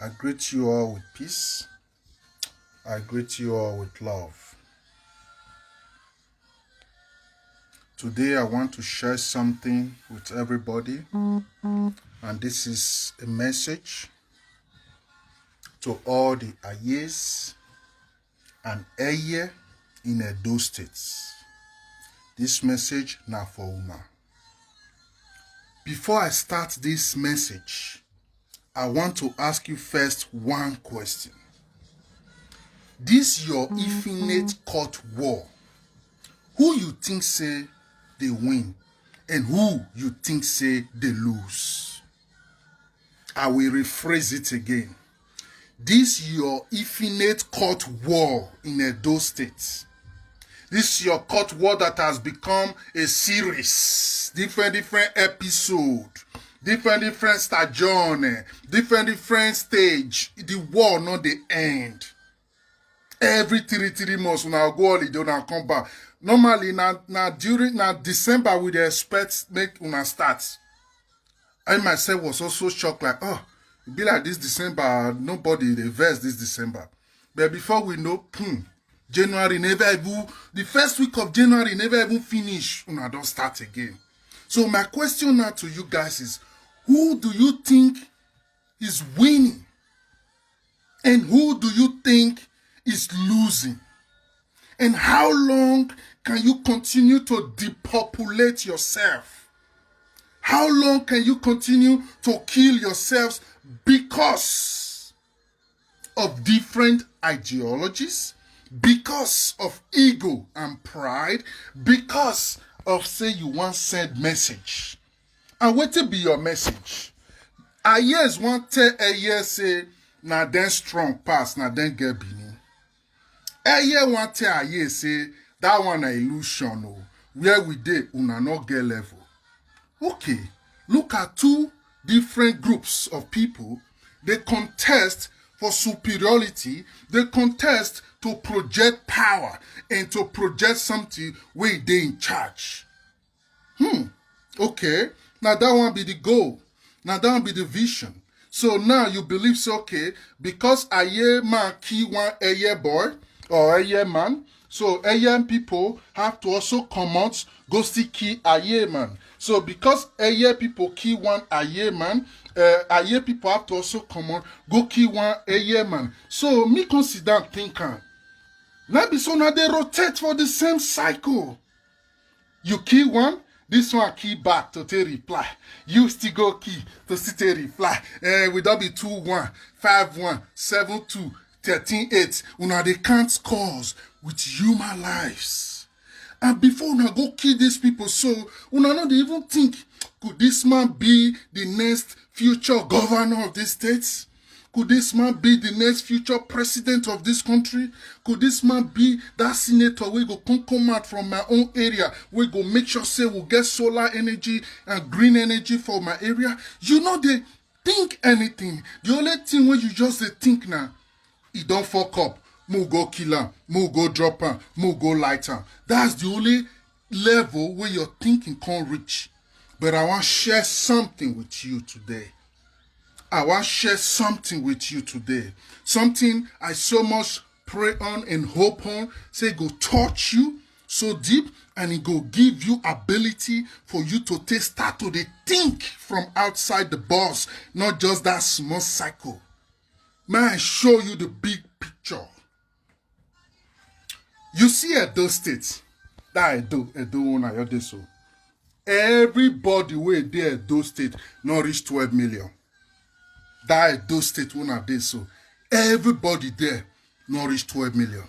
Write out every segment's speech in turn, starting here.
I greet you all with peace. I greet you all with love. Today I want to share something with everybody, and this is a message to all the Eiye's and Eiye in Edo states. This message now for Una. Before I start this message, I want to ask you first one question. This your infinite court war. Who you think say they win and who you think say they lose? I will rephrase it again. This your infinite court war in Edo State. This is your court war that has become a series, different episode, different stagione, different stage. The war not the end. Every 3 months when I go holiday and I come back. Normally during December we dey expect make una start. I myself was also shocked, like, it be like this December, nobody dey vex this December. But before we know, January never even, the first week of January never even finish, una don't start again. So my question now to you guys is, who do you think is winning? And who do you think is losing? And how long can you continue to depopulate yourself? How long can you continue to kill yourselves because of different ideologies, because of ego and pride, because of say you want send message? And what will be your message? Eiye's want tell Eiye say, na then strong pass, na then get Benin. Eiye want tell Eiye say, that one a illusion, where we dey una not get level. Okay, look at two different groups of people. They contest for superiority. They contest to project power and to project something where they in charge. Okay, now that one be the goal. Now that one be the vision. So now you believe, so okay, because Eiye man key one Eiye boy or Eiye man, so Eiye people have to also come out, go see key Eiye man. So because Eiye people key one Eiye man, Eiye people have to also come out, go key one Eiye man. So me consider thinking, now be so now they rotate for the same cycle. You key one, this one key back to take reply. You still go key to still take reply. We don't be 2-1, 5-1, 7-2, 13-8. Una they can't scores with human lives. And before una go kill these people, so una not even think, could this man be the next future governor of this state? Could this man be the next future president of this country? Could this man be that senator we go come out from my own area? We go make sure say we'll get solar energy and green energy for my area? You know they think anything. The only thing when you just they think now, it don't fuck up. Mo go kill him, mo go drop him, mo go light him. That's the only level where your thinking can't reach. But I want to share something with you today. I want to share something with you today. Something I so much pray on and hope on. Say go touch you so deep and it go give you ability for you to start to think from outside the box, not just that small cycle. May I show you the big picture? You see Edo State, that Edo one so. Everybody where there Edo State not reach 12 million. That Edo State one are there so. Everybody there not reach 12 million.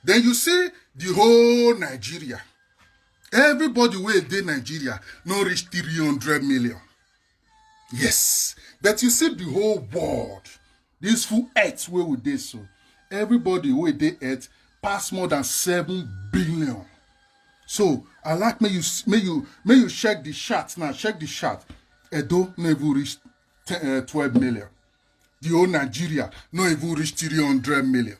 Then you see the whole Nigeria. Everybody where there Nigeria not reach 300 million. Yes. But you see the whole world. This full earth where we there so. Everybody where they earth pass more than 7 billion. So I like may you check the chart now. Check the chart. Edo never reached 12 million. The whole Nigeria not even reach 300 million.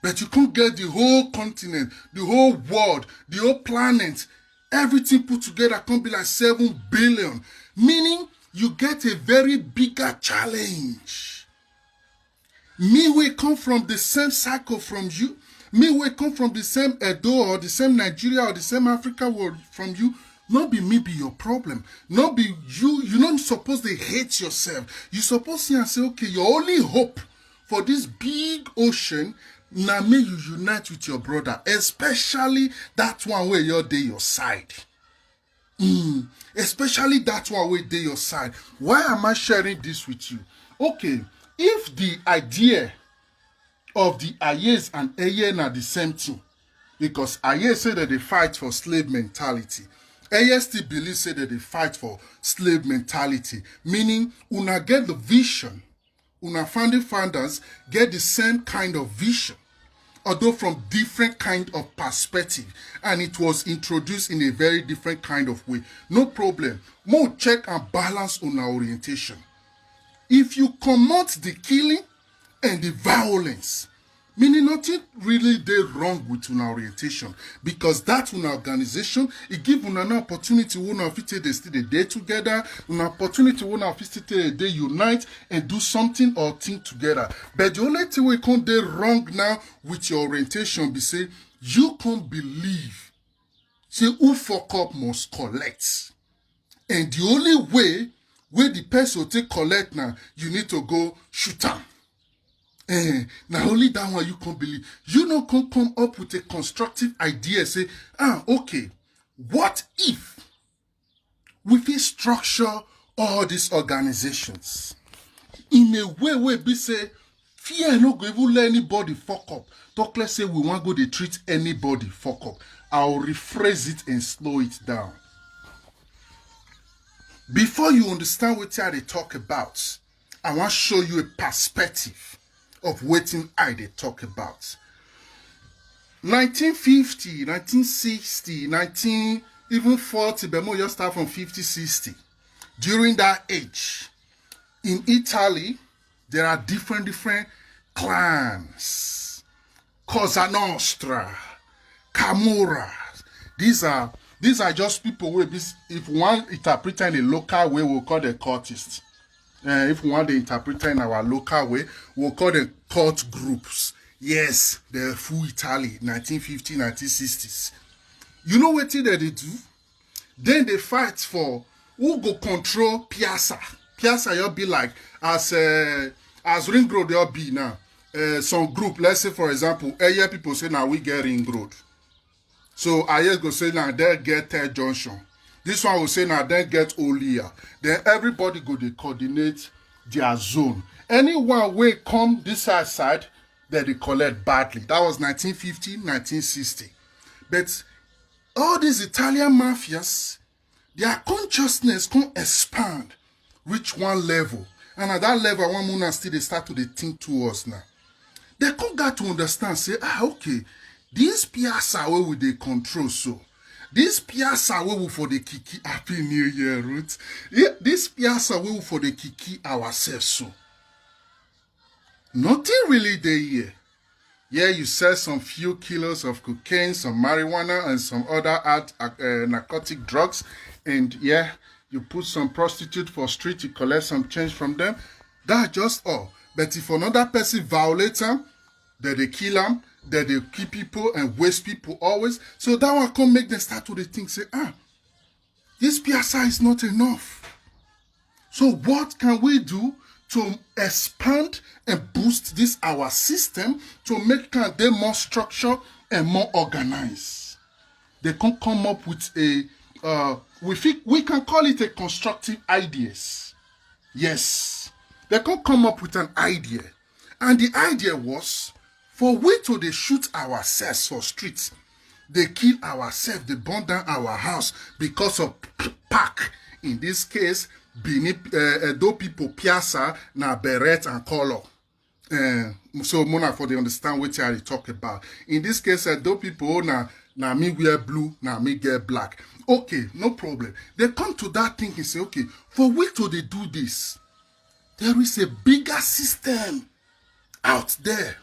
But you can't get the whole continent, the whole world, the whole planet, everything put together can't be like 7 billion. Meaning you get a very bigger challenge. Me we come from the same cycle from you. Me we come from the same Edo or the same Nigeria or the same Africa world from you. Not be me be your problem. Not be you. You're not supposed to hate yourself. You're supposed to say, okay, your only hope for this big ocean, now may you unite with your brother, especially that one where you're there your side. Especially that one where they your side. Why am I sharing this with you? Okay, if the idea of the Eiye and Eiye are the same thing, because Eiye say that they fight for slave mentality, Eiye still believe say that they fight for slave mentality, meaning una get the vision, una founding founders get the same kind of vision, although from different kind of perspective, and it was introduced in a very different kind of way. No problem. More check and balance on our orientation. If you combat the killing and the violence, meaning nothing really dey wrong with una orientation, because that una organization, it give una an opportunity una fit take dey still dey day together, an opportunity una fit still take dey unite and do something or think together. But the only thing we can't dey wrong now with your orientation be say you can't believe say who fuck up must collect, and the only way where the person will take collect now, you need to go shoot am. Now only that one you can't believe. You know can come up with a constructive idea, say, okay, what if we fit structure all these organizations in a way where we say fear no go even let anybody fuck up. Talk let's say we want go to treat anybody fuck up. I'll rephrase it and slow it down. Before you understand what they talk about, I want to show you a perspective of what they talk about. 1950, 1960, even 40, but more just start from 50, 60. During that age, in Italy, there are different clans. Cosa Nostra, Camorra. These are just people who, if one interpreter in a local way, we'll call them cultists. If we want to interpret in our local way, we'll call them cult groups. Yes, they're full Italy, 1950s, 1960s. You know what they do? Then they fight for who go control Piazza. Piazza, you'll be like, as Ring Road, you'll be now. Some group, let's say, for example, Eiye people say, now we get Ring Road. So Eiye go say, now they get Third Junction. This one will say, now then get Olia. Then everybody go to coordinate their zone. Anyone will come this side, then they collect badly. That was 1950, 1960. But all these Italian mafias, their consciousness can expand, reach one level. And at that level, one muna still they start to think towards now. They come got to understand, say, okay, this Piazza where will they control so? This Piazza will for the kiki Happy New Year roots. This Piazza will for the kiki ourselves so. Nothing really there here. Yeah, you sell some few kilos of cocaine, some marijuana, and some other narcotic drugs, and yeah, you put some prostitute for street, you collect some change from them. That's just all. But if another person violates them, then they kill them. That they keep people and waste people always. So that one can make them start to think, say, this Piazza is not enough. So what can we do to expand and boost this our system to make them more structured and more organized? They can come up with a, we can call it a constructive ideas. Yes. They can come up with an idea. And the idea was, for we to they shoot ourselves for streets, they kill ourselves, they burn down our house because of pack. In this case, Benin, Edo people Piazza na beret and color. So Mona for they understand what I talk about. In this case, Edo people na me wear blue, na me get black. Okay, no problem. They come to that thing and say, okay, for we to they do this, there is a bigger system out there.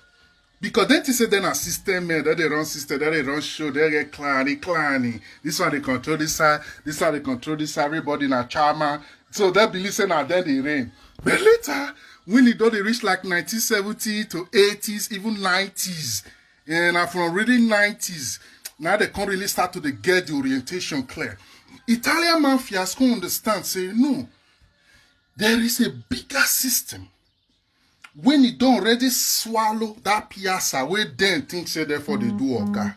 Because then they say then a system, that they run system, that they run show, they get clanny. This one they control this side, this one they control this side, everybody in a charmer, So that believe say now then they reign. But later, when it don't reach like 1970 to 80s, even 90s, and from really 90s, now they can't really start to get the orientation clear. Italian mafias can understand, say, no, there is a bigger system. When it don't already swallow that piazza, where then things say therefore they do oga.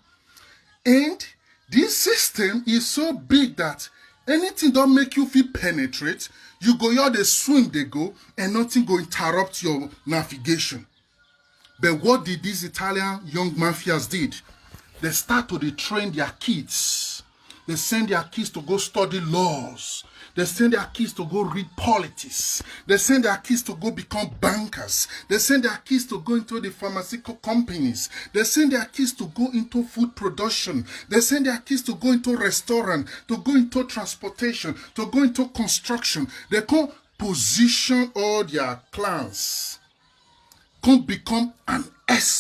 And this system is so big that anything don't make you feel penetrate, you go here, they swim, they go, and nothing go interrupt your navigation. But what did these Italian young mafias did? They start to train their kids. They send their kids to go study laws. They send their kids to go read politics. They send their kids to go become bankers. They send their kids to go into the pharmaceutical companies. They send their kids to go into food production. They send their kids to go into restaurant, to go into transportation, to go into construction. They can position all their clans, can become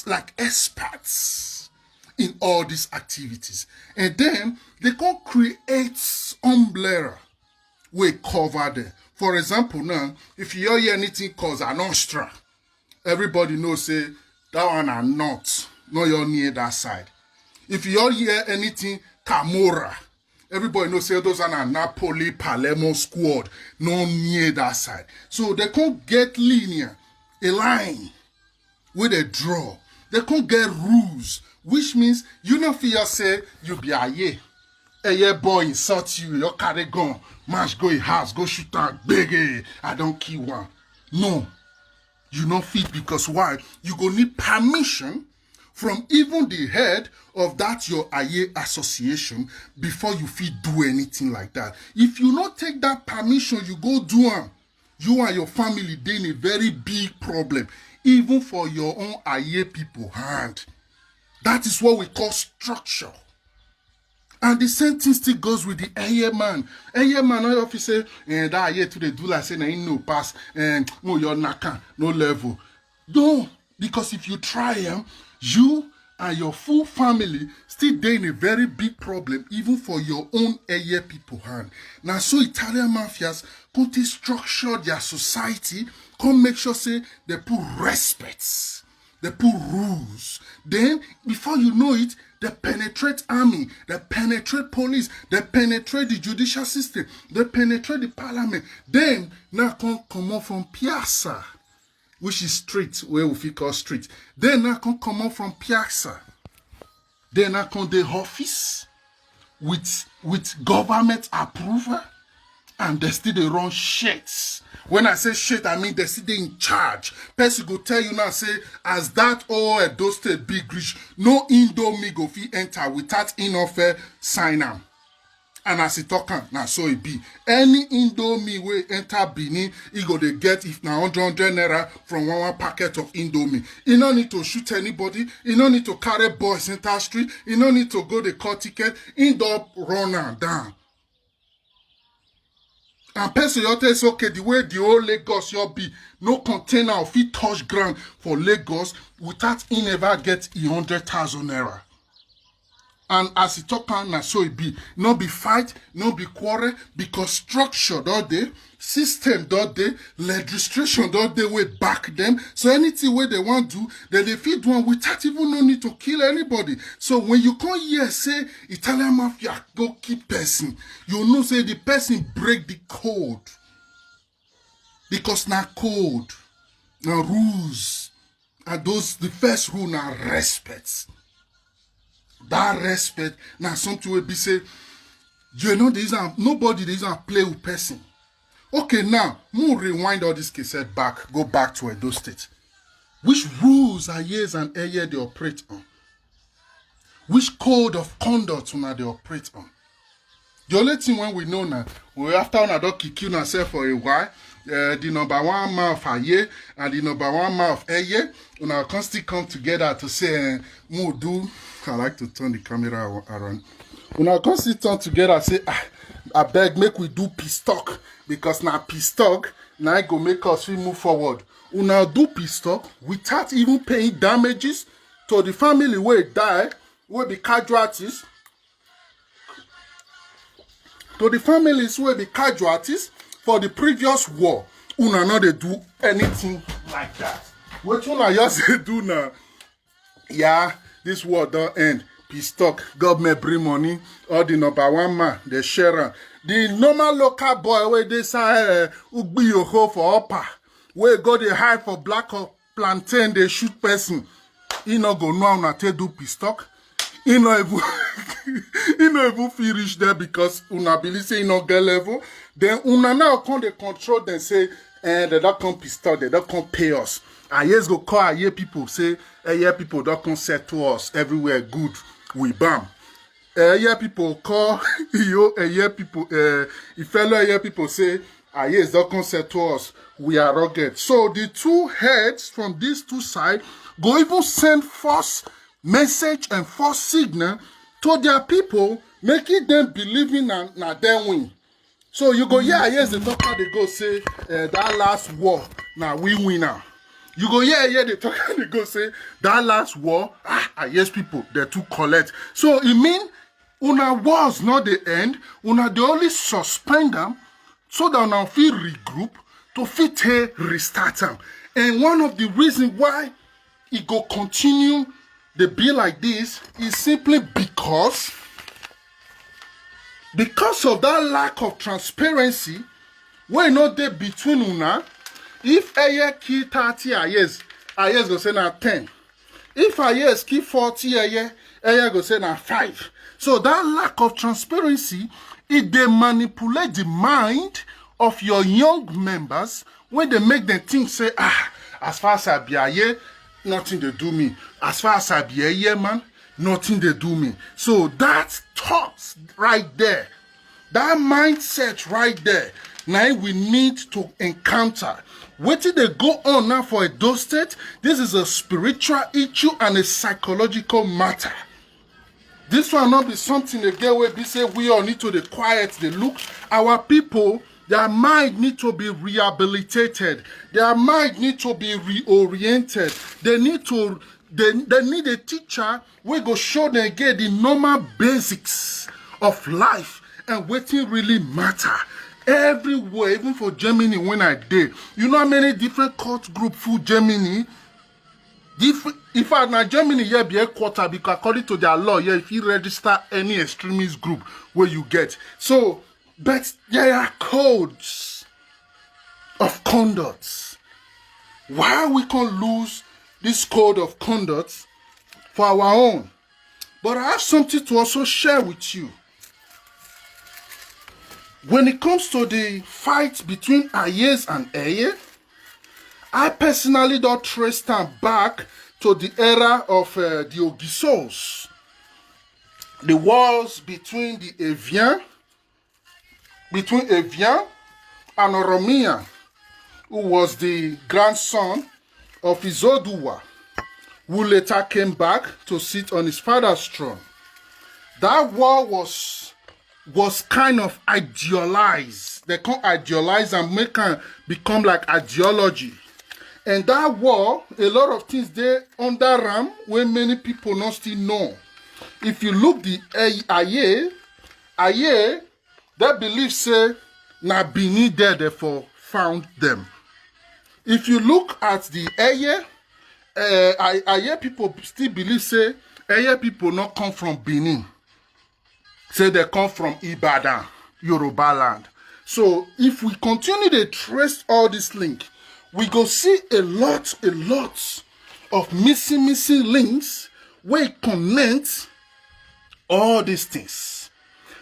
like experts in all these activities. And then they can create umbrella we cover there. For example, now, if you hear anything called an Nostra, everybody knows say that one are not you're near that side. If you hear anything Camorra, everybody knows say those are Napoli, Palermo squad, no near that side. So they can't get linear, a line where they draw. They can't get rules, which means you know for say you be Eiye. Eiye boy insult you, your carry gun, match go in house, go shoot out, big, I don't kill one. No, you not fit because why? You go need permission from even the head of that your Eiye association before you fit do anything like that. If you not take that permission, you go do one. You and your family then a very big problem, even for your own Eiye people hand. That is what we call structure. And the same thing still goes with the Eiye man. Eiye man, no officer, and that Eiye to the do like saying ain't no pass, and no your naka, no level. No, because if you try them, you and your full family still dey in a very big problem, even for your own Eiye people hand. Now, so Italian mafias come to structure their society, come make sure say they put respects, they put rules. Then, before you know it, they penetrate army, they penetrate police, they penetrate the judicial system, they penetrate the parliament. Then, now come out from Piazza, which is street, where we call street. Then now come out from Piazza. Then now come the office with government approval, and they still they run shit. When I say shit, I mean they still in charge. Person go tell you now, say, as that all Edo State big rich, no Indomie go fit enter without enough sign am. And as it talk now, so it be. Any Indomie way enter Benin, he go they get if na 100 naira from one packet of Indomie. He no need to shoot anybody. He no need to carry boys enter street. He no need to go the call ticket. He don't run am down. And person you tell say okay, the way the whole Lagos you be, no container of it touch ground for Lagos without he never get 100,000 naira. And as it talk now, so it be. No be fight, no be quarrel, because structure don't they, system don't they, legislation don't they way back them. So anything where they want to do, they fit one without even no need to kill anybody. So when you come here say Italian mafia go keep person, you know say the person break the code. Because now code, now rules, and those the first rule now respect. That respect now something will be say, you know, nobody there is a play with person. Okay, now we'll rewind all this case back, go back to Edo State. Which rules are years and Eiye they operate on? Which code of conduct they operate on? The only thing when we know now, we after on don't kill ourselves for a while. The number one man of Eiye and the number one man of Eiye, we can still come together to say, I like to turn the camera around. We can still turn together and say, I beg, make we do peace talk, because now peace talk, now it go make us move forward. We now do peace talk without even paying damages to the family where it die, where be casualties. To the families where be casualties, for the previous war, una not they do anything like that. What una just do now? Yeah, this war don't end. Peace talk, government bring money, all the number one man, they share. The normal local boy where they say Ugbi Yoho for upper, where go they hide for black or plantain, they shoot person. He not go now na te do peace talk. He not even finish there because una believe say he not get level. Then una now come they control them say they don't come peace talk, they don't come pay us. Eiye go call Eiye people say Eiye people don't come settle us everywhere good. We bam. Eiye people call Eiye people. Fellow Eiye people say Eiye don't come settle us. We are rugged. So the two heads from these two sides go even send false message and false signal to their people, making them believing na them win. So you go Eiye the talker they go say that last war now we win now. You go the talker they go say that last war Eiye's people they too collect. So it mean una wars not the end, una they only suspend them so that una fit regroup to fit restart them. And one of the reasons why it go continue the be like this is simply because of that lack of transparency wey no dey between una. If Eiye kill 30 Eiye go say na 10. If Eiye kill 40 Eiye go say na 5. So that lack of transparency, it dey manipulate the mind of your young members when they make them think say, as far as I be Eiye, nothing they do me. As far as I be Eiye man, nothing they do me. So that thoughts right there, that mindset right there, now we need to encounter. What did they go on now for Edo State? This is a spiritual issue and a psychological matter. This will not be something again where we say we all need to be quiet, they look. Our people, their mind need to be rehabilitated. Their mind need to be reoriented. They need a teacher who go show them again the normal basics of life and what it really matter. Everywhere, even for Germany when I did. You know how many different cult group for Germany? If I na Germany here be a quarter because according to their law, yeah, if you register any extremist group where you get. So, but there are codes of conduct. Why we can't lose this code of conduct for our own? But I have something to also share with you. When it comes to the fight between Eiye and Eiye, I personally don't trace them back to the era of the Ogisos. The wars between the Evian and Oromia, who was the grandson of Izoduwa, who later came back to sit on his father's throne. That war was kind of idealized. They can idealize and make it become like ideology. And that war, a lot of things there under Ram where many people not still know. If you look the Eiye, that belief say na Benin there therefore found them. If you look at the Eiye people still believe say Eiye people not come from Benin. Say they come from Ibadan, Yoruba land. So if we continue to trace all this link, we go see a lot of missing links where it connects all these things.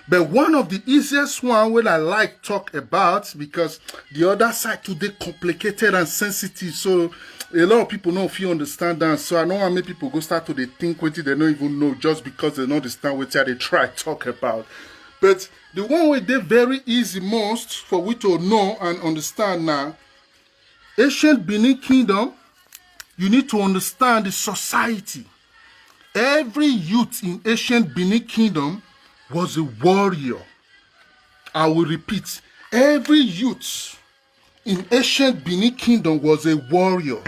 But one of the easiest one where I like talk about, because the other side today complicated and sensitive, so a lot of people don't feel understand that. So I know how many people go start to they think what they don't even know just because they don't understand what they try to talk about. But the one way they very easy most for we to know and understand now, ancient Benin Kingdom, you need to understand the society. Every youth in ancient Benin Kingdom was a warrior. I will repeat, every youth in ancient Benin Kingdom was a warrior.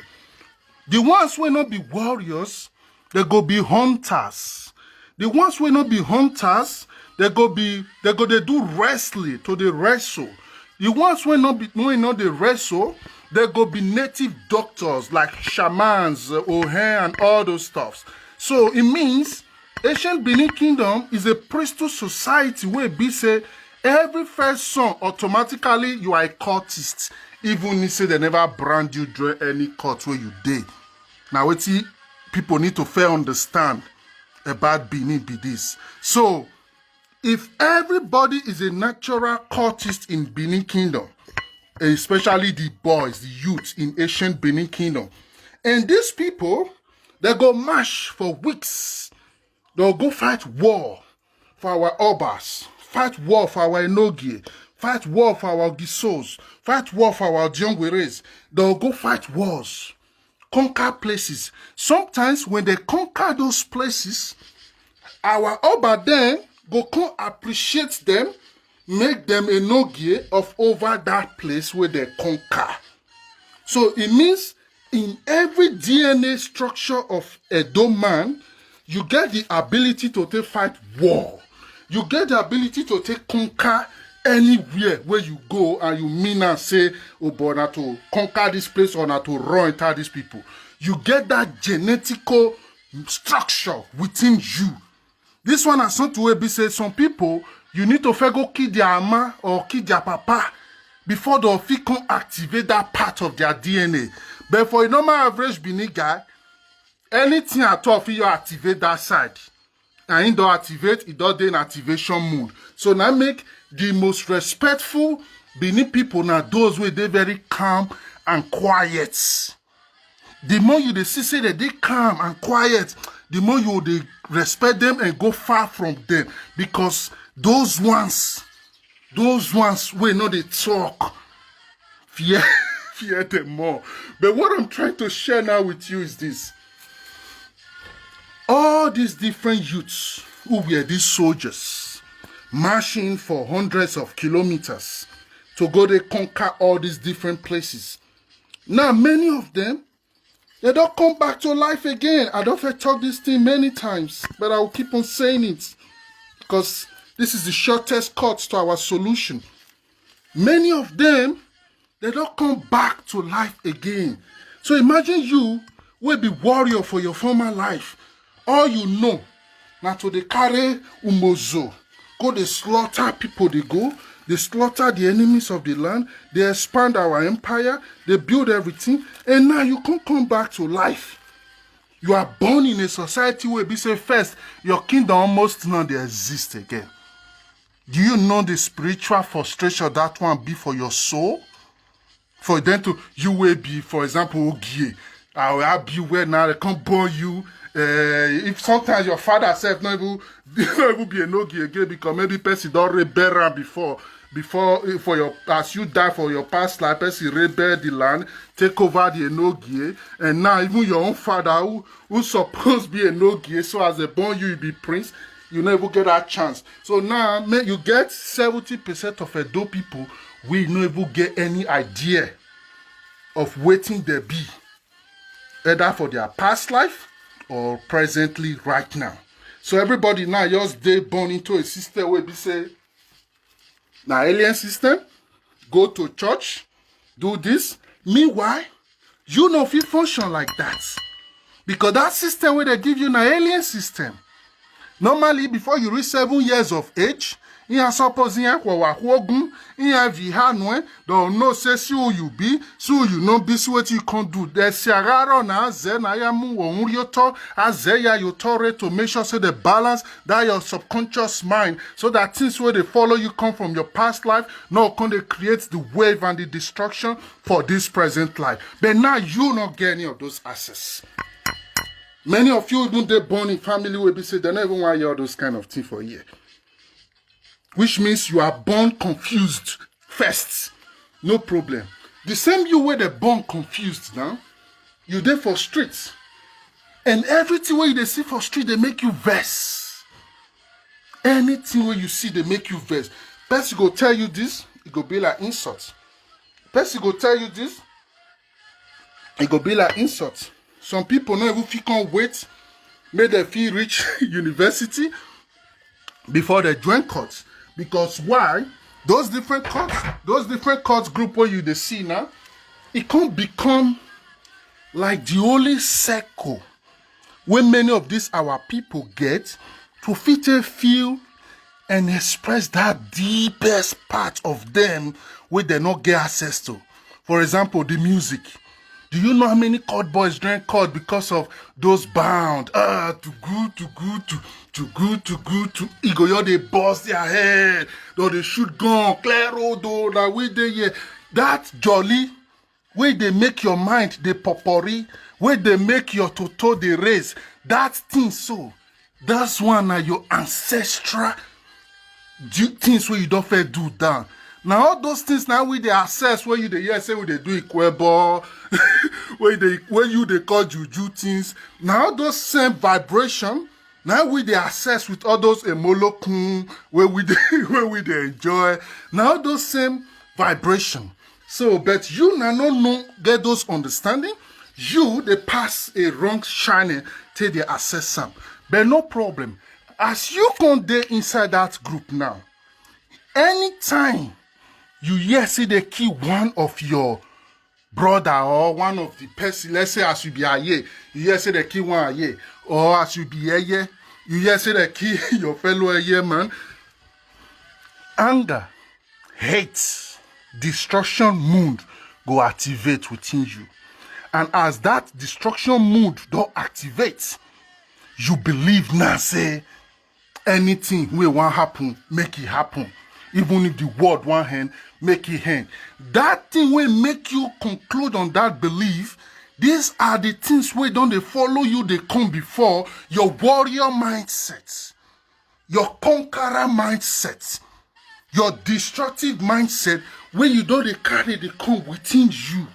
The ones will not be warriors, they go be hunters. The ones will not be hunters, they do wrestling to the wrestle. The ones wey no dey wrestle, they go be native doctors like shamans, ohen, and all those stuffs. So it means ancient Benin Kingdom is a priesthood society where be say every first son automatically you are a cultist, even if say they never brand you join any cult where you dey. Now what people need to fair understand about Benin be this. So if everybody is a natural cultist in Benin Kingdom, especially the boys, the youth in ancient Benin Kingdom, and these people, they go march for weeks. They'll go fight war for our Obas, fight war for our Enogie, fight war for our Gisos, fight war for our Jongweres. They'll go fight wars, conquer places. Sometimes when they conquer those places, our Oba then go come appreciate them, make them a Enogie of over that place where they conquer. So it means in every DNA structure of Edo man, you get the ability to take fight war. You get the ability to take conquer anywhere where you go, and you mean and say, oh boy, not to conquer this place or not to run into these people. You get that genetical structure within you. This one has something to be said. Some people, you need to go kill their mama or kill their papa before the fit can activate that part of their DNA. But for a normal average Benin guy, anything at all, you activate that side. And it don't activate, it don't in activation mode. So now make the most respectful Benin people now those where they very calm and quiet. The more you see that they calm and quiet, the more you they respect them and go far from them. Because those ones where not they talk, fear them more. But what I'm trying to share now with you is this. All these different youths who were these soldiers marching for hundreds of kilometers to go to conquer all these different places. Now, many of them, they don't come back to life again. I don't have talked this thing many times, but I will keep on saying it because this is the shortest cut to our solution. Many of them, they don't come back to life again. So imagine you will be warrior for your former life. All you know, now to the carry umozo, go they slaughter people they slaughter the enemies of the land, they expand our empire, they build everything, and now you can't come back to life. You are born in a society where be say first, your kingdom almost not they exist again. Do you know the spiritual frustration that one be for your soul? For them to, you will be, for example, Ogie, I will be where now they can't born you. If sometimes your father said not even be a Ogie again because maybe person don't rebel before for your as you die for your past life, person rebel the land, take over the Enogie, and now even your own father who supposed be a Enogie, so as they born you be prince, you never get that chance. So now you get 70% of Edo people we never get any idea of waiting they be, either for their past life or presently right now. So everybody now just they born into a system where we say, now alien system, go to church, do this. Meanwhile, you know if you function like that. Because that system where they give you an alien system, normally before you reach 7 years of age, you suppose you don't know say see who you be, so you know this what you can do. There's a na zen ayamu wonyoto azeya you tore to make sure say the balance that your subconscious mind, so that things where they follow you come from your past life, now can they create the wave and the destruction for this present life. But now you not get any of those access. Many of you even they born in family will be say they never want to hear those kind of things for a year. Which means you are born confused first. No problem. The same you where they born confused now, you there for streets. And everything where they see for street, they make you vex. Anything where you see, they make you vex. Person go tell you this, it go be like insult. Person go tell you this, it go be like insult. Some people not even can't wait, make them feel reach university before they join courts. Because why? those different cults group where you they see now, it can't become like the only circle where many of these our people get to feel and express that deepest part of them where they not get access to. For example, the music. Do you know how many cult boys drank cult because of those bound? Too good, Igoyo, they bust their head, or they shoot gun, clear road, or that way they, yeah. That jolly, where they make your mind, they popori, where they make your toto, they raise. That thing, so, that's one of your ancestral things where you don't fair do down. Now all those things now with the access where you the say we they do equable, where you they call juju things. Now those same vibration, now we the access with all those emolokun where we they enjoy. Now those same vibration. So but you now no get those understanding. You they pass a wrong channel till they access some. But no problem. As you come there inside that group now, anytime you see they kill one of your brother or one of the person, let's say as you be Eiye, you say they kill one Eiye, or as you be Eiye, you say they kill your fellow Eiye man. Anger, hate, destruction mood go activate within you. And as that destruction mood don't activate, you believe now say anything will want happen, make it happen. Even if the word one hand, make it hand. That thing will make you conclude on that belief. These are the things where don't they follow you, they come before your warrior mindset, your conqueror mindset, your destructive mindset, where you don't they carry, they come within you.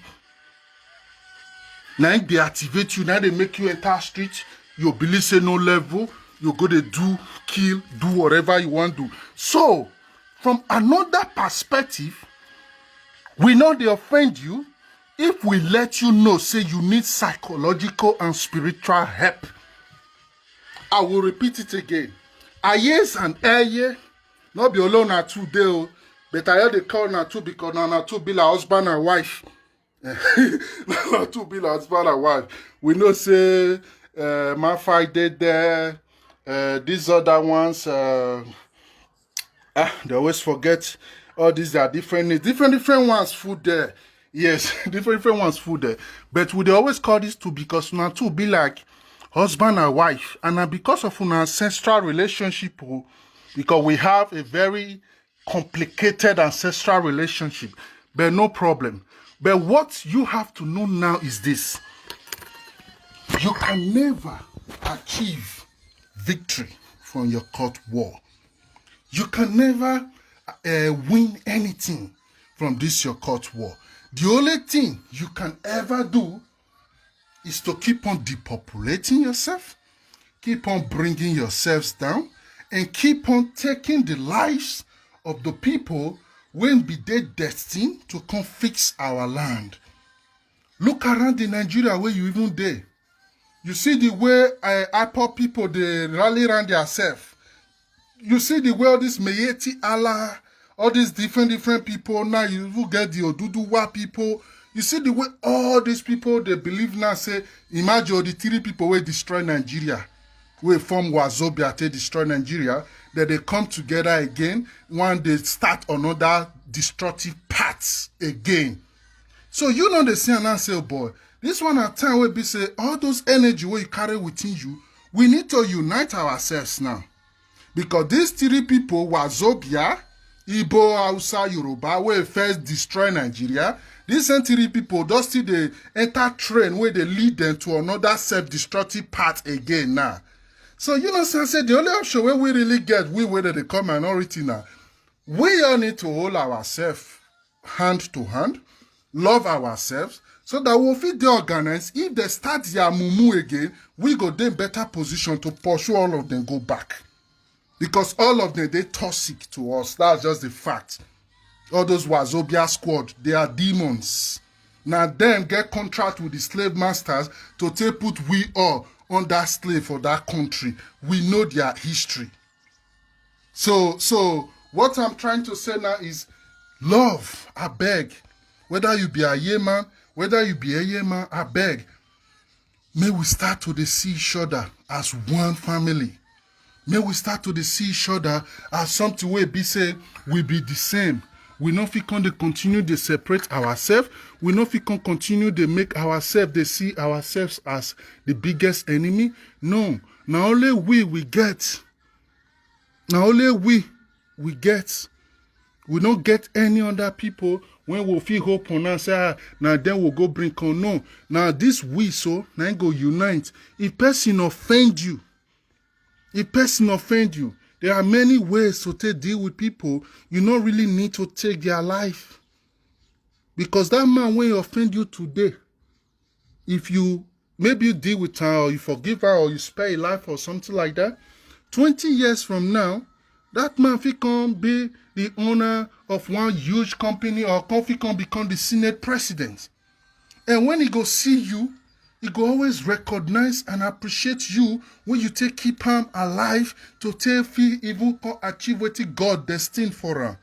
Now they activate you, now they make you enter street, your belief say no level, you go to do, kill, do whatever you want to do. So, from another perspective, we know they offend you if we let you know, say you need psychological and spiritual help. I will repeat it again. Eiye and Eiye, not be alone at 2 days, but I heard they call na 2 because na 2 be like husband and wife. Na 2 be like husband and wife. We know say mafia did there. These other ones, they always forget all these are different ones food there. Yes, different ones food there. But we always call this two because now two be like husband and wife, and because of an ancestral relationship, because we have a very complicated ancestral relationship. But no problem. But what you have to know now is this: you can never achieve victory from your court war. You can never win anything from this your court war. The only thing you can ever do is to keep on depopulating yourself, keep on bringing yourselves down, and keep on taking the lives of the people when be they destined to come fix our land. Look around in Nigeria where you even there. You see the way IPOP people, they rally around themselves. You see the way all this Meyeti Allah, all these different people, now you will get the Oduduwa people. You see the way all these people, they believe now, say, imagine the 3 people will destroy Nigeria. We form Wazobia to destroy Nigeria. That they come together again when they start another destructive paths again. So you know they say and say, oh boy, this one at time will be say, all those energy where you carry within you, we need to unite ourselves now. Because these 3 people were Zobia, Igbo, Hausa, Yoruba, where first destroy Nigeria. These 3 people, those still they enter train where they lead them to another self-destructive path again now. So, you know, so I said the only option where we really get, whether they come minority now, we all need to hold ourselves hand to hand, love ourselves, so that we'll fit the organize. If they start their mumu again, we go in better position to pursue all of them go back. Because all of them, they toxic to us. That's just the fact. All those Wazobia squad, they are demons. Now them get contract with the slave masters to take put we all under slave for that country. We know their history. So What I'm trying to say now is love, I beg. Whether you be Eiye man, whether you be Eiye man, I beg. May we start to see each other as one family. May we start to see each other as something where be say we be the same. We not fit continue to separate ourselves. We not fit continue to make ourselves they see ourselves as the biggest enemy. No, now only we get. Now only we get. We don't get any other people when we feel hope on us. Now then we'll go bring on. No, now this we so now go unite. If person offend you. If person offend you, there are many ways to deal with people. You don't really need to take their life. Because that man, when he offend you today, if you, maybe you deal with her or you forgive her or you spare a life or something like that, 20 years from now, that man can be the owner of one huge company or can become the Senate president. And when he go see you, he go always recognize and appreciate you when you keep him alive to feel even achieve what God destined for him.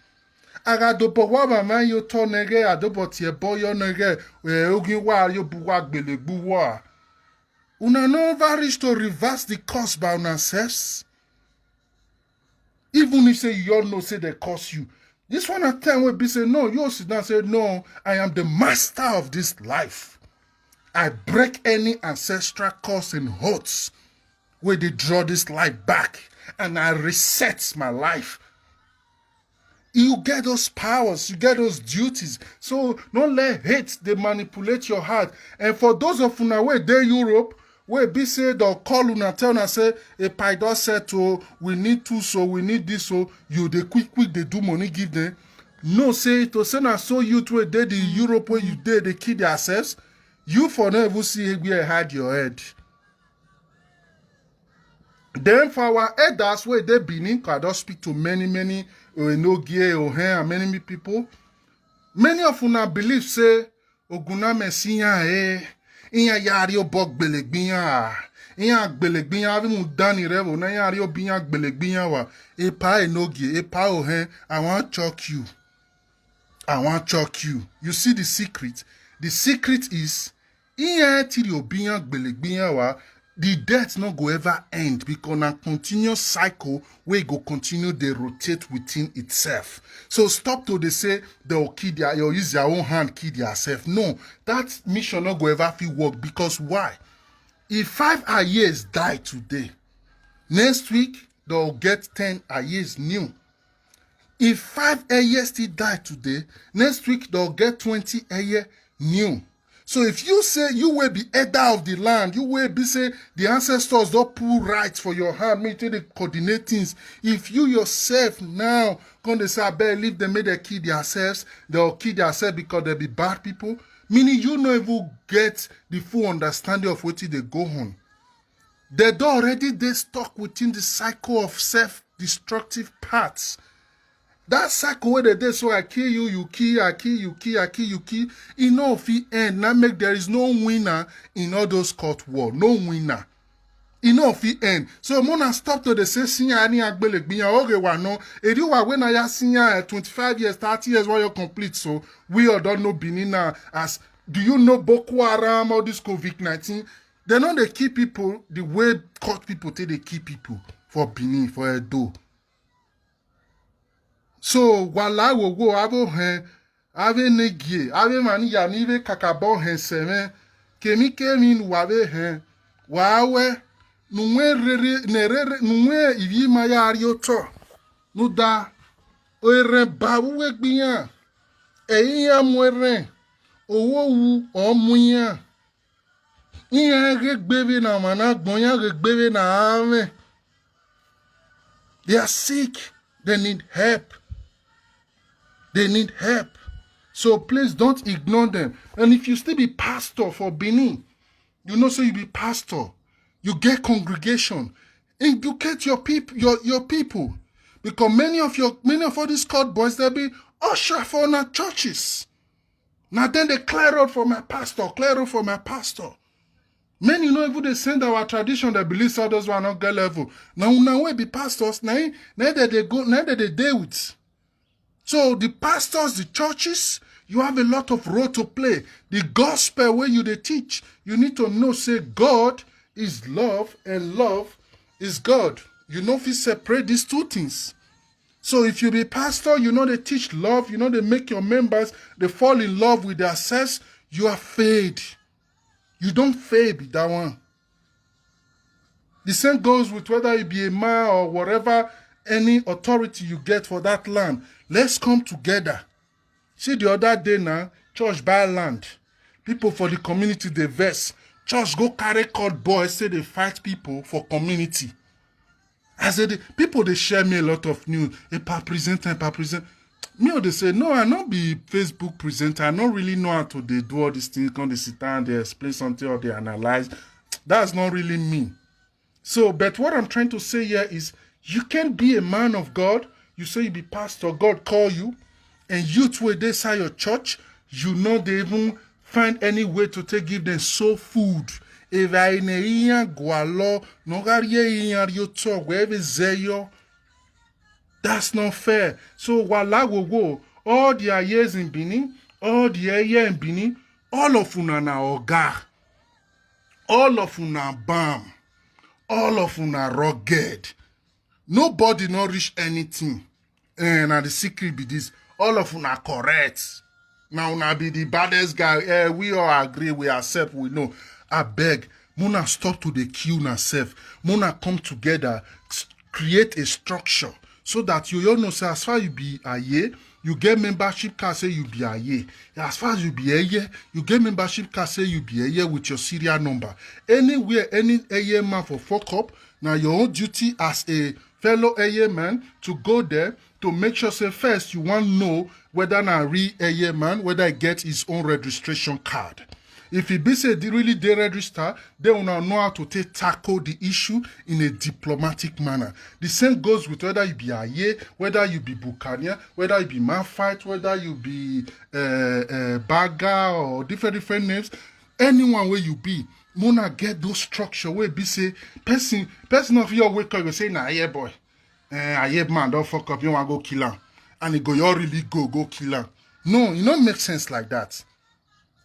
Agadobo wa man yo to nege adobo tie boyo nege ogin wa yo buwa gbelegbu wa. Una never reach to reverse the curse by ourselves. Even if say you all know say they curse you. This one at time will be say no, you sit down and say no, I am the master of this life. I break any ancestral curse and oaths where they draw this life back and I reset my life. You get those powers, you get those duties. So don't let hate they manipulate your heart. And for those of you where they Europe, where be say they'll call you and tell and say a paido said to we need to so we need this so you they quick they do money give them. No say to send us so you to a day the Europe where you did they kill themselves. You for never see where had your head. Then for our elders where they Benin, I don't speak to many Enogie or many people. Many of una believe say Oguna Messiah inya yario bog belegbiya. Inya belegbiya avi mu dani revo na yario biya belegbiya wa. Epa enogie, epa ohen, I want choke you. I want choke you. You see the secret? The secret is the death not go ever end because a continuous cycle where it go continue they rotate within itself. So stop to they say they'll kill their or use their own hand kill yourself. No, that mission not go ever feel work because why? If 5 years die today, next week they'll get 10 years new. If 5 years still die today, next week they'll get 20 years new. So if you say you will be header of the land, you will be say the ancestors don't pull rights for your hand, make the coordinate things. If you yourself now come to say, I better leave them, make they kill themselves, they'll kill themselves because they'll be bad people. Meaning you don't even get the full understanding of what they go on. They don't already they stuck within the cycle of self-destructive paths. That cycle where they did so I kill you, you kill, I kill, you kill, I kill, you kill. You know if it end, now make there is no winner in all those court war. No winner. You know if it end. So mona stop to the say senior ani agbele biya oge wa no. Edi wa when I senior 25 years, 30 years while you complete. So we all don't know Benin as do you know Boko Haram or this COVID-19? They know they keep people the way court people take they keep people for Benin, for Edo. So while I will go avo hen ave negie ave mani ya nive kakabon hen semen kemi nuave hen wawe nuwe ivi maya arioto nuda oere babu egbiyan eya muere owo wu omuyan iya regbeve na mana gbonya regbeve na ave. They are sick, they need help. They need help. So please don't ignore them. And if you still be pastor for Benin, you know so you be pastor. You get congregation. Educate your people, your people. Because many of all these court boys, they'll be usher for our churches. Now then they clear out for my pastor, Many you know even they send our tradition that believes others were not get level. Now we be pastors, now that they go, now that they deal with. So the pastors, the churches, you have a lot of role to play. The gospel where you they teach, you need to know, say, God is love and love is God. You know if you separate these two things. So if you be pastor, you know they teach love, you know they make your members, they fall in love with their sex, you are fade. You don't fade with that one. The same goes with whether you be a man or whatever, any authority you get for that land. Let's come together. See the other day now, church buy land. People for the community, they vex. Church go carry court boys, say they fight people for community. I said, people, they share me a lot of news. A presenter. Me, they say, no, I not be Facebook presenter. I not really know how to they do all these things. When they sit down, they explain something or they analyze. That's not really me. So, but what I'm trying to say here is, you can be a man of God. You say you be pastor, God call you. And youth where they say your church, you know they even find any way to give them soul food. That's not fair. So wala go all the Eiye in Benin, all the Eiye in Benin, all of una na oga, all of una bam, all of una rugged. Nobody not reach anything. And the secret be this, all of una correct. Now una be the baddest guy. We all agree, we accept, we know. I beg, Muna stop to the queue na self. Muna come together, create a structure so that you all know, say, as far as you be Eiye, you get membership card, say you be Eiye. As far as you be Eiye, you get membership card, say you be Eiye with your serial number. Anywhere, any Eiye man for fuck up, now your own duty as a fellow Eiye man to go there to make sure, say, first, you want to know whether na real Eiye man, whether he get his own registration card. If he be say really they register, they will now know how to tackle the issue in a diplomatic manner. The same goes with whether you be Eiye, whether you be Buccaneer, whether you be Manfight, whether you be Baga or different names. Anyone where you be, Mona get those structure where be say person of your wake up, you say, nah, Eiye boy, Eiye man, don't fuck up, you want to go kill him. And he go, you really go kill him. No, it don't make sense like that.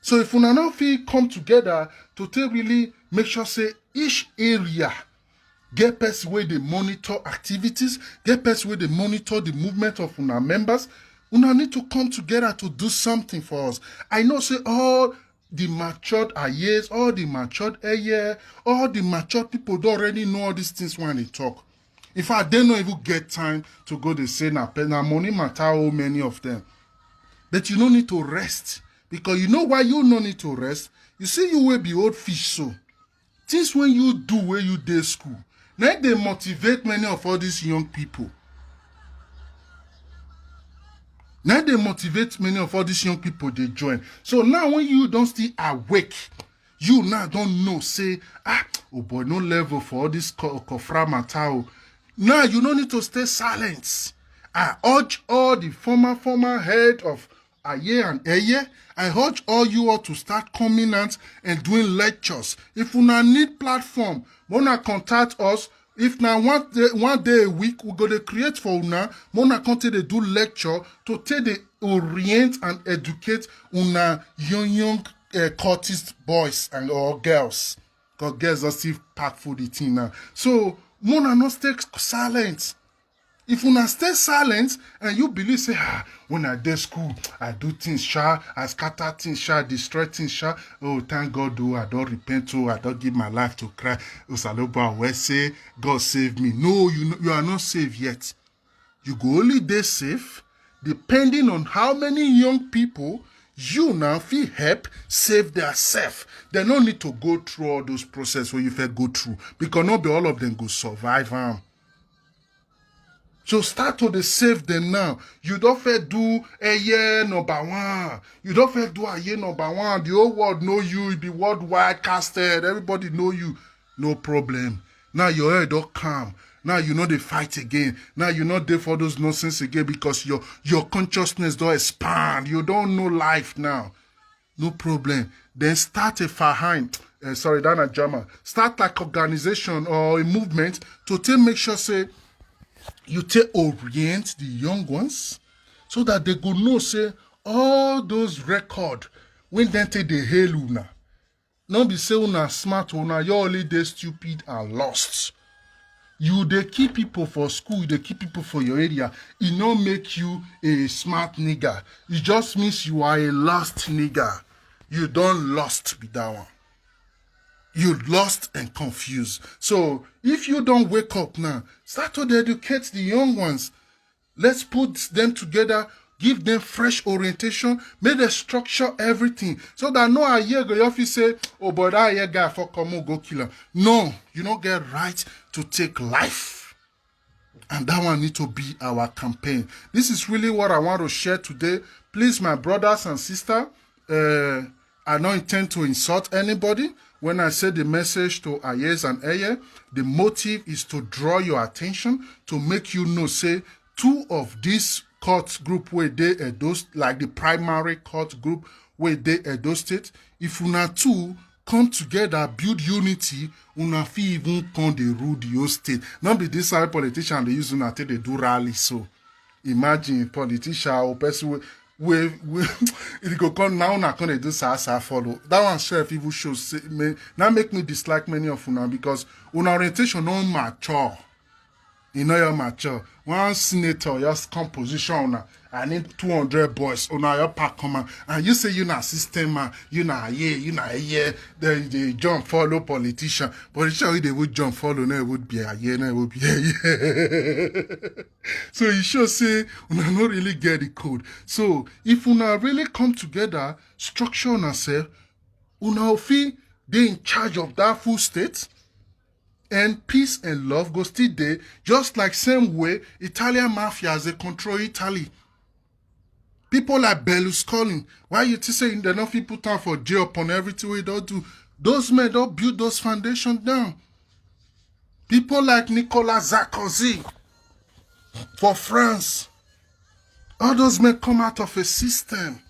So if una now feel come together to really make sure, say, each area get person where they monitor activities, get person where they monitor the movement of una members, una need to come together to do something for us. I know, say, all the matured Eiyes, all the matured Eiye, all the matured people don't already know all these things when they talk. In fact, they don't even get time to go to say, na money matter how many of them. But you don't need to rest. Because you know why you no need to rest? You see, you will be old fish so. Things when you do where you day school. Now they motivate many of all these young people. Now they motivate many of all these young people they join. So now when you don't stay awake, you now don't know, say, oh boy, no level for all this kofra matao. Now you don't need to stay silent. I urge all the former head of Eiye and Eiye, I urge all you all to start coming out and doing lectures. If you need platform, wanna contact us. If now one day a week, we're gonna create for una, wanna continue to do lecture to take the orient and educate una young cultist boys and or girls. Because girls are still pack for the thing now. So, wanna not stay silent. If una stay silent and you believe, say, when I dey school, I do things, I scatter things, destroy things, oh, thank God, I don't repent, I don't give my life to Christ. Osaloba will say, God save me. No, you are not saved yet. You go only dey safe depending on how many young people you now feel help save themselves. They don't need to go through all those processes where you feel go through. Because not be all of them go survive. So start to save them now. You don't feel do Eiye number one. You don't feel do Eiye number one. The whole world know you. You be worldwide casted. Everybody know you. No problem. Now your head don't calm. Now you know they fight again. Now you're not there for those nonsense again because your consciousness don't expand. You don't know life now. No problem. Then start a Farheim. Dana Jama. Start like organization or a movement to make sure, say, you orient the young ones so that they go know say all those record when they take the hail una. Not be say una smart, una you only dey stupid and lost. You dey keep people for school, you dey keep people for your area. It no make you a smart nigga. It just means you are a lost nigga. You don't lost be that one. You lost and confused. So if you don't wake up now, start to educate the young ones. Let's put them together, give them fresh orientation, make them structure everything. So that no Eiye go your say, oh, but that Eiye guy for come go kill him. No, you don't get right to take life. And that one need to be our campaign. This is really what I want to share today. Please, my brothers and sisters, I don't intend to insult anybody. When I say the message to Eiye and Eiye, the motive is to draw your attention, to make you know, say, two of these court group where they Edo, like the primary court group where they Edo State, if una two come together, build unity, una fit even come the rule the whole state. Not be this side politician they use una take they do rally. So imagine politician or person we it go come now na come they do sa follow. That one chef even shows me now make me dislike many of una because una orientation no mature. You know you're mature. One senator just come position una. I need 200 boys on your pack come and you say you na system man, you na Eiye, then they jump follow politician. Politician they would jump follow, no it would be Eiye, no it would be Eiye. So you should say una not really get the code. So if una really come together, structure una self, una feel they in charge of that full state. And peace and love go still there, just like same way Italian mafia they control Italy. People like Berlusconi, why you say they not fit put on for jail upon everything we don't do? Those men don't build those foundations down. People like Nicolas Sarkozy for France, all those men come out of a system.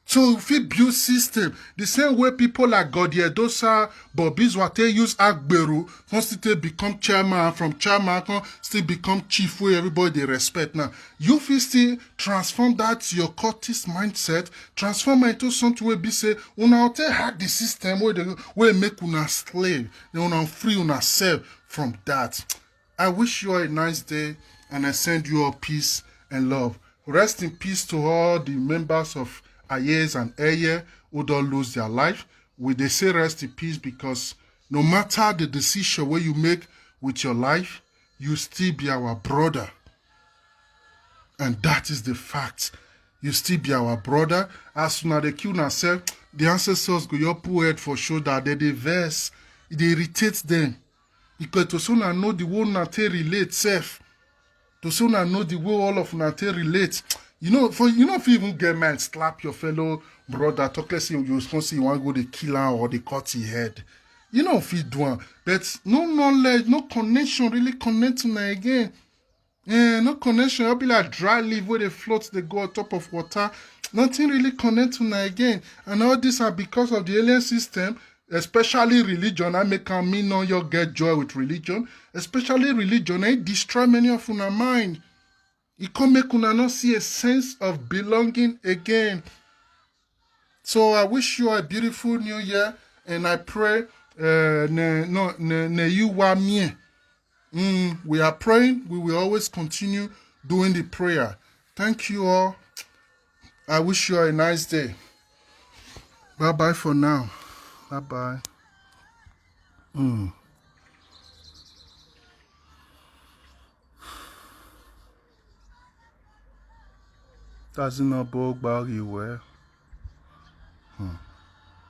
So if we build system, the same way people like Godier Dosa, Bobby Zwate use Agberu, can still become chairman, from chairman can still become chief where everybody they respect now. You feel still transform that to your cultist mindset, transform it into something where be say, una hack the system where make una slave, una free una self from that. I wish you a nice day and I send you all peace and love. Rest in peace to all the members of Eiye and Eiye who don't lose their life. We they say rest in peace because no matter the decision where you make with your life, you still be our brother. And that is the fact. You still be our brother. As soon as they kill yourself, the ancestors go your poor head for shoulder. They verse. It irritates them. Because to soon I know the way Nate relate self. To soon I know the way all of Nate relate. You know, if you even get man slap your fellow brother, talk less you you want to go the killer or the cut his head. You know if you do one. But no knowledge, no connection really connect to me again. No connection. It'll be like dry leaf where they float, they go on top of water. Nothing really connect to me again. And all this are because of the alien system, especially religion. I make me know you get joy with religion. Especially religion, it destroy many of your mind. It can make una not see a sense of belonging again. So I wish you a beautiful new year, and I pray you wa me. We are praying. We will always continue doing the prayer. Thank you all. I wish you a nice day. Bye bye for now. Bye bye. Doesn't know about you where.